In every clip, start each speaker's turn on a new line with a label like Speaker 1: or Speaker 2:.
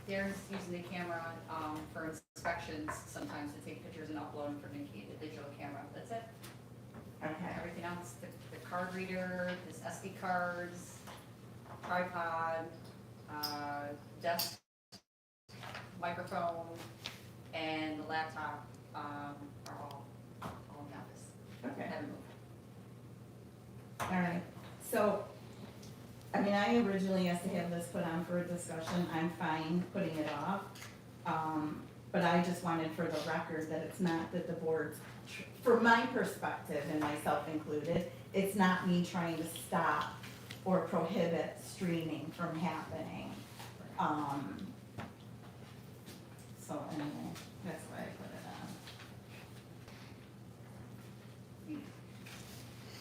Speaker 1: Darren's using the camera, for inspections, sometimes to take pictures and upload them from the digital camera, that's it.
Speaker 2: Okay.
Speaker 1: Everything else, the card reader, his SD cards, tripod, desk, microphone, and the laptop, are all in the office.
Speaker 2: Okay.
Speaker 1: Haven't moved.
Speaker 2: All right, so, I mean, I originally asked to have this put on for a discussion, I'm fine putting it off. But I just wanted for the record that it's not that the board's, from my perspective, and myself included, it's not me trying to stop or prohibit streaming from happening. So anyway, that's why I put it on.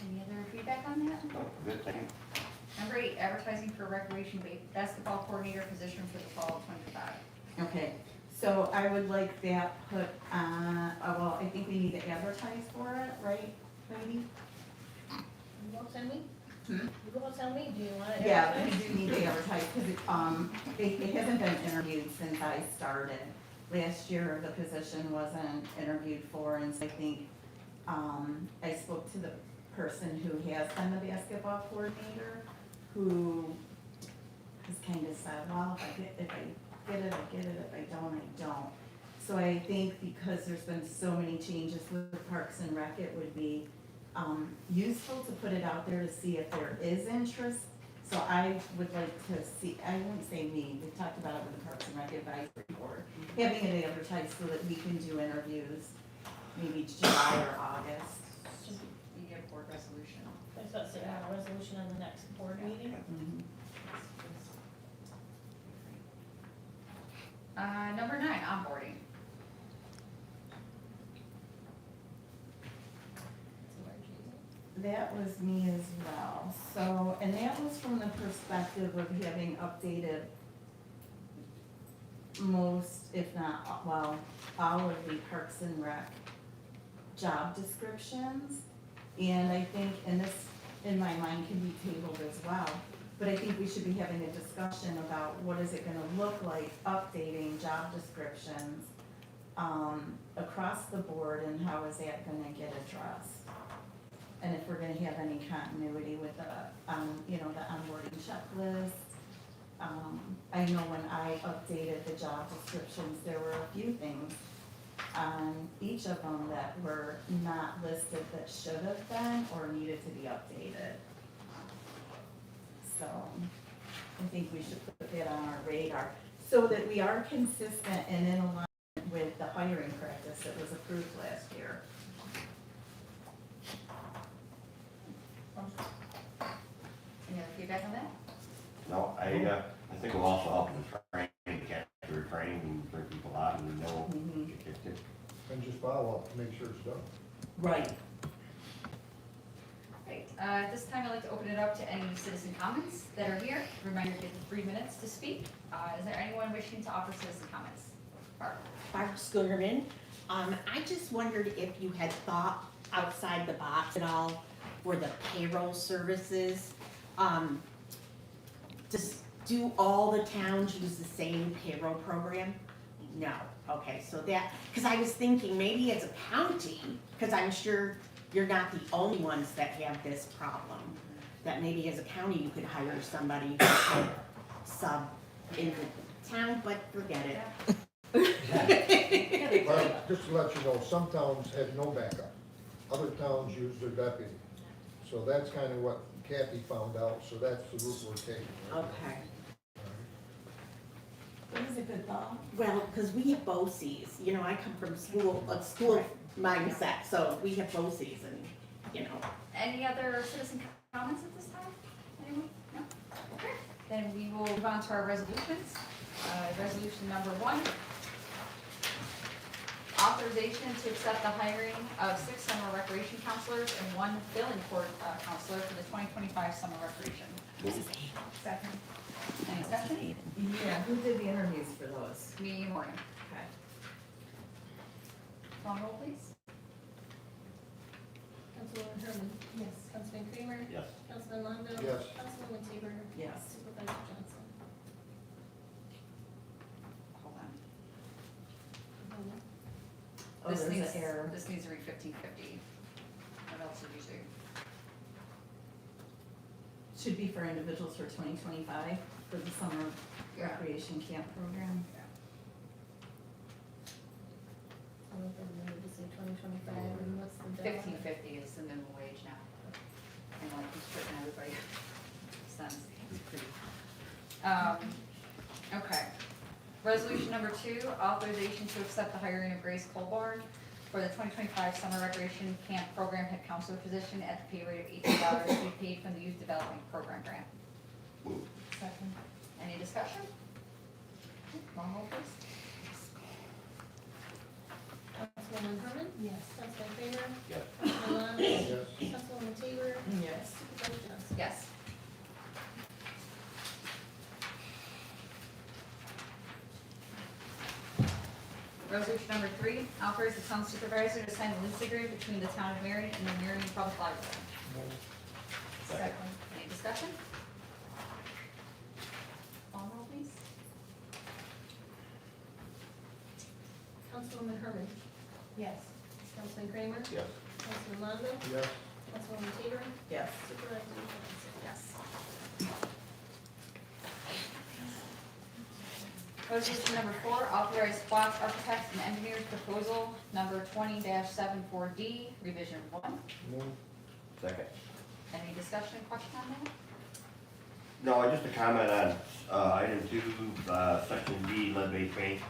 Speaker 1: Any other feedback on that?
Speaker 3: No, good thing.
Speaker 1: Number 8, advertising for recreation basketball coordinator position for the fall of '25.
Speaker 2: Okay, so I would like that put on, well, I think we need to advertise for it, right, lady?
Speaker 4: You won't tell me?
Speaker 2: Hmm?
Speaker 4: You won't tell me, do you want to?
Speaker 2: Yeah, we do need to advertise, because it hasn't been interviewed since I started. Last year, the position wasn't interviewed for, and so I think, I spoke to the person who has been the basketball coordinator, who has kind of said, well, if I get it, I get it, if I don't, I don't. So I think because there's been so many changes with Parks and Rec, it would be, useful to put it out there to see if there is interest. So I would like to see, I wouldn't say me, we talked about it with the Parks and Rec Advisory Board, having it advertised so that we can do interviews, maybe July or August.
Speaker 1: You get a board resolution.
Speaker 4: I was about to say, have a resolution on the next board meeting.
Speaker 1: Number 9, onboarding.
Speaker 2: That was me as well. So, and that was from the perspective of having updated most, if not, well, all of the Parks and Rec job descriptions. And I think, and this, in my mind, can be tabled as well, but I think we should be having a discussion about what is it gonna look like updating job descriptions across the board, and how is that gonna get addressed? And if we're gonna have any continuity with the, you know, the onboarding checklist. I know when I updated the job descriptions, there were a few things on each of them that were not listed that should have been or needed to be updated. So I think we should put that on our radar so that we are consistent and in alignment with the hiring practice that was approved last year.
Speaker 1: Any other feedback on that?
Speaker 3: No, I think we'll also help with training, capture training and bring people out and know.
Speaker 2: Mhm.
Speaker 5: And just follow up to make sure it's done.
Speaker 2: Right.
Speaker 1: Great. At this time, I'd like to open it up to any citizen comments that are here. Reminder, you get 3 minutes to speak. Is there anyone wishing to offer citizen comments? Barb?
Speaker 6: Barb Schoonerman. I just wondered if you had thought outside the box at all for the payroll services. Do all the towns use the same payroll program? No. Okay, so that, because I was thinking maybe as a county, because I'm sure you're not the only ones that have this problem, that maybe as a county you could hire somebody who could sub in the town, but forget it.
Speaker 5: Well, just to let you know, some towns have no backup. Other towns use their deputy. So that's kind of what Kathy found out, so that's the route we're taking.
Speaker 6: Okay.
Speaker 2: That was a good thought.
Speaker 6: Well, because we have BOCES, you know, I come from a school mindset, so we have BOCES and, you know.
Speaker 1: Any other citizen comments at this time? Anyone? No? Okay. Then we will move on to our resolutions. Resolution number 1. Authorization to accept the hiring of 6 summer recreation counselors and 1 filling court counselor for the 2025 summer recreation. Second. Any discussion?
Speaker 2: Yeah, who did the interviews for those?
Speaker 1: Me, Morgan.
Speaker 2: Okay.
Speaker 1: Call roll, please.
Speaker 4: Councilwoman Herman? Yes. Councilman Kramer?
Speaker 3: Yes.
Speaker 4: Councilman Longo?
Speaker 5: Yes.
Speaker 4: Councilwoman Taber?
Speaker 2: Yes.
Speaker 4: Supervisor Johnson?
Speaker 2: Oh,
Speaker 1: This
Speaker 2: there's an
Speaker 1: needs,
Speaker 2: error.
Speaker 1: this needs to read 1550. What else did you say?
Speaker 2: Should be for individuals for 2025 for the summer
Speaker 1: Yeah.
Speaker 2: recreation camp program.
Speaker 4: I don't think we need to say 2025, and what's the deadline?
Speaker 1: 1550 is the minimum wage now. And like, he's putting everybody, sense. Okay. Resolution number 2, authorization to accept the hiring of Grace Colborn for the 2025 summer recreation camp program head counselor position at the pay rate of $18 to be paid from the youth development program grant.
Speaker 3: Move.
Speaker 4: Second.
Speaker 1: Any discussion? Roll call please.
Speaker 4: Councilwoman Herman? Yes. Councilman Kramer?
Speaker 3: Yes.
Speaker 4: Councilman Longo?
Speaker 5: Yes.
Speaker 4: Councilwoman Taylor?
Speaker 2: Yes.
Speaker 4: Supervisor Johnson?
Speaker 1: Yes. Resolution number 3, authorize the town supervisor to sign a lease agreement between the town of Marion and the Marion Public Library.
Speaker 5: Move.
Speaker 3: Second.
Speaker 1: Any discussion? Call roll please.
Speaker 4: Councilwoman Herman? Yes. Councilman Kramer?
Speaker 3: Yes.
Speaker 4: Councilman Longo?
Speaker 5: Yes.
Speaker 4: Councilwoman Taylor?
Speaker 2: Yes.
Speaker 4: Supervisor Johnson?
Speaker 1: Yes. Resolution number 4, authorize Fox Architects and Engineers proposal number 20-74D, revision 1.
Speaker 5: Move.
Speaker 3: Second.
Speaker 1: Any discussion, question on that?
Speaker 3: No, just a comment on, item 2, section B, lead-based paint.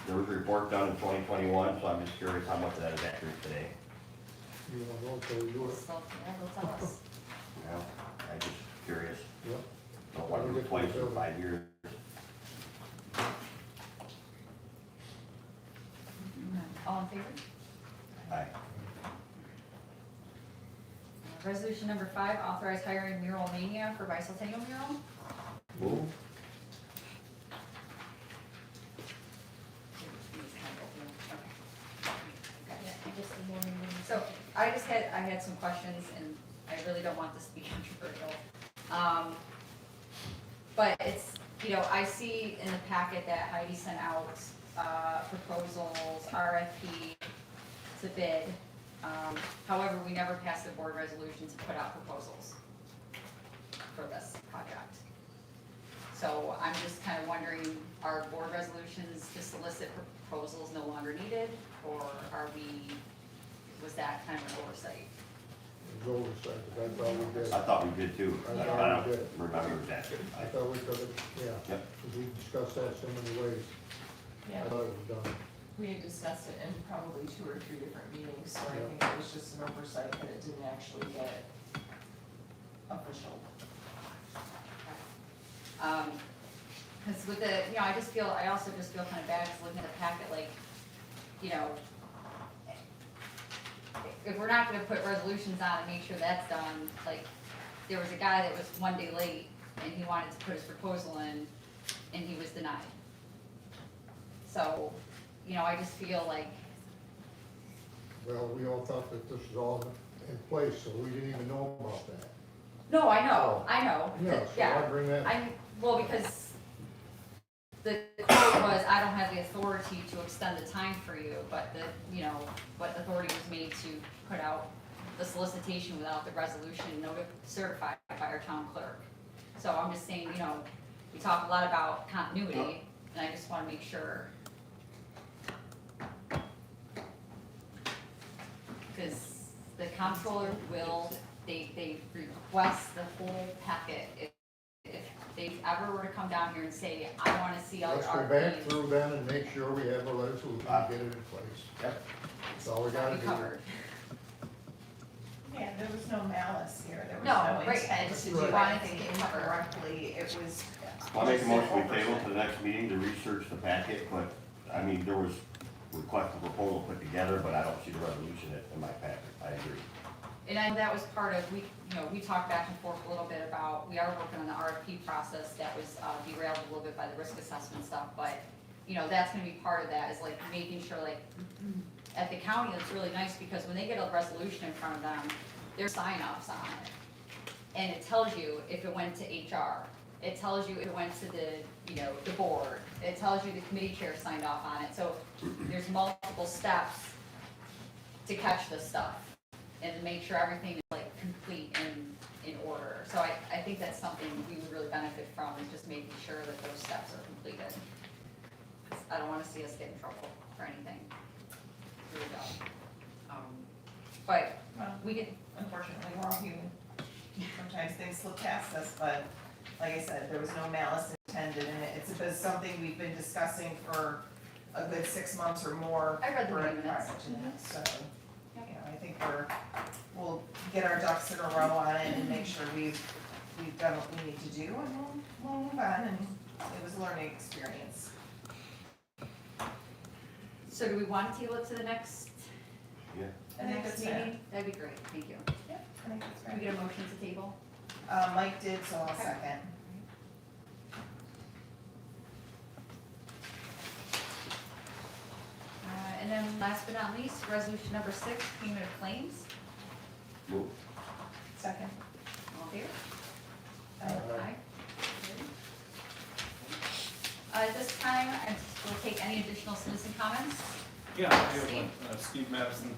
Speaker 3: There was a report done in 2021, so I'm just curious how much of that is accurate today.
Speaker 5: You want to go until we do it?
Speaker 1: So, yeah, they'll tell us.
Speaker 3: You know, I'm just curious.
Speaker 5: Yep.
Speaker 3: Don't want to replace in 5 years.
Speaker 1: All in favor?
Speaker 3: Aye.
Speaker 1: Resolution number 5, authorize hiring Mural Mania for bicentennial mural.
Speaker 3: Move.
Speaker 4: Yeah, just the morning.
Speaker 1: So I had some questions and I really don't want this to be controversial. But it's, I see in the packet that Heidi sent out, proposals, RFP to bid. However, we never passed a board resolution to put out proposals for this project. So I'm just kind of wondering, are board resolutions to solicit proposals no longer needed? Or was that kind of an oversight?
Speaker 5: It was oversight, but I thought we did.
Speaker 3: I thought we did too.
Speaker 5: I
Speaker 3: I
Speaker 5: thought we
Speaker 3: don't
Speaker 5: did.
Speaker 3: remember exactly.
Speaker 5: I thought we could have, yeah.
Speaker 3: Yep.
Speaker 5: Because we discussed that so many ways. I
Speaker 7: Yeah,
Speaker 5: thought it was done.
Speaker 7: we had discussed it in probably 2 or 3 different meetings, so I
Speaker 5: Yeah.
Speaker 7: think it was just an oversight that it didn't actually get official.
Speaker 1: Because with the, I also just feel kind of bad just looking at the packet, like, if we're not gonna put resolutions on and make sure that's done, like, there was a guy that was 1 day late and he wanted to put his proposal in and he was denied. So, I just feel like,
Speaker 5: Well, we all thought that this was all in place, so we didn't even know about that.
Speaker 1: no, I know,
Speaker 5: Yeah, so I bring that,
Speaker 1: well, because the quote was, I don't have the authority to extend the time for you, but but the authority was made to put out the solicitation without the resolution certified by our town clerk. So I'm just saying, we talk a lot about continuity, and I just wanna make sure. Because the comptroller they request the whole packet if they ever were to come down here and say, I wanna see all your
Speaker 5: let's go back
Speaker 1: RFPs.
Speaker 5: through then and make sure we have a resolution and get it in place.
Speaker 3: Yep.
Speaker 5: That's all we gotta
Speaker 1: Be
Speaker 5: do.
Speaker 1: covered.
Speaker 7: Yeah, there was no malice here, there was
Speaker 1: No,
Speaker 7: no
Speaker 1: right,
Speaker 7: intent
Speaker 1: it's
Speaker 7: to
Speaker 1: just
Speaker 7: do
Speaker 1: wanted to
Speaker 7: anything
Speaker 1: get covered.
Speaker 7: incorrectly, it was.
Speaker 3: I'll make a
Speaker 7: just
Speaker 3: motion
Speaker 7: an
Speaker 3: we table
Speaker 7: oversight.
Speaker 3: to the next meeting to research the packet, but, there was request for proposal put together, but I don't see the resolution in my packet. I agree.
Speaker 1: And I know that was part of, we talked back and forth a little bit about, we are working on the RFP process that was derailed a little bit by the risk assessment stuff, but, that's gonna be part of that, is like making sure, like, at the county, it's really nice, because when they get a resolution in front of them, there's sign-offs on it. And it tells you if it went to HR, it tells you if it went to the board, it tells you the committee chair signed off on it, so there's multiple steps to catch this stuff and to make sure everything is like complete and in order. So I think that's something we would really benefit from, is just making sure that those steps are completed. 'Cause I don't wanna see us get in trouble for anything. Really don't. But
Speaker 8: Well,
Speaker 1: we can,
Speaker 8: unfortunately, we're all human. Sometimes things slip past us, but like I said, there was no malice intended in it. It's been something we've been discussing for a good 6 months or more.
Speaker 1: I read the
Speaker 8: prior
Speaker 1: meeting minutes.
Speaker 8: to that. So, you know, I think we'll get our ducks in a row on it and make sure we've done what we need to do, and we'll move on, and it was a learning experience.
Speaker 1: so do we want to table it to the next,
Speaker 3: Yeah.
Speaker 8: I think
Speaker 1: next
Speaker 8: that's fair.
Speaker 1: meeting? That'd be great, thank you.
Speaker 8: Yeah, I think that's
Speaker 1: Can we
Speaker 8: fair.
Speaker 1: get a motion to table?
Speaker 8: Mike did, so I'll
Speaker 1: Okay.
Speaker 8: second.
Speaker 1: And then last but not least, resolution number 6, payment of claims.
Speaker 3: Move.
Speaker 8: Second.
Speaker 1: All in favor?
Speaker 8: Aye.
Speaker 1: At this time, we'll take any additional citizen comments.
Speaker 9: Yeah, I have
Speaker 1: Steve?
Speaker 9: one. Steve Madison.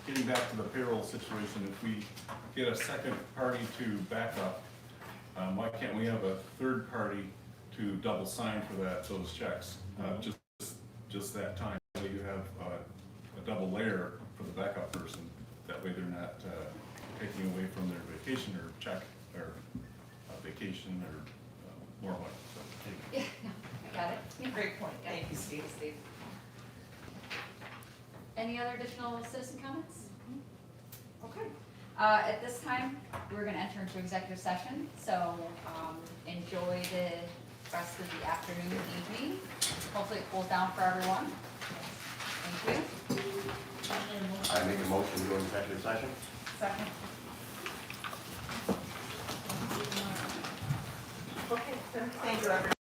Speaker 9: Getting back to the payroll situation, if we get a second party to back up, why can't we have a third party to double sign for those checks? Just that time, so you have a double layer for the backup person. That way they're not taking away from their vacation or check or vacation or more money. So,
Speaker 1: Yeah, I got it. Yeah.
Speaker 8: Great point, thank you, Steve.
Speaker 1: Thanks, Steve. Any other additional citizen comments? Okay. At this time, we're gonna enter into executive session, so, enjoy the rest of the afternoon and evening. Hopefully it cools down for everyone. Thank you.
Speaker 3: I make a motion to go into executive session.
Speaker 8: Second. Okay, thank you, everyone.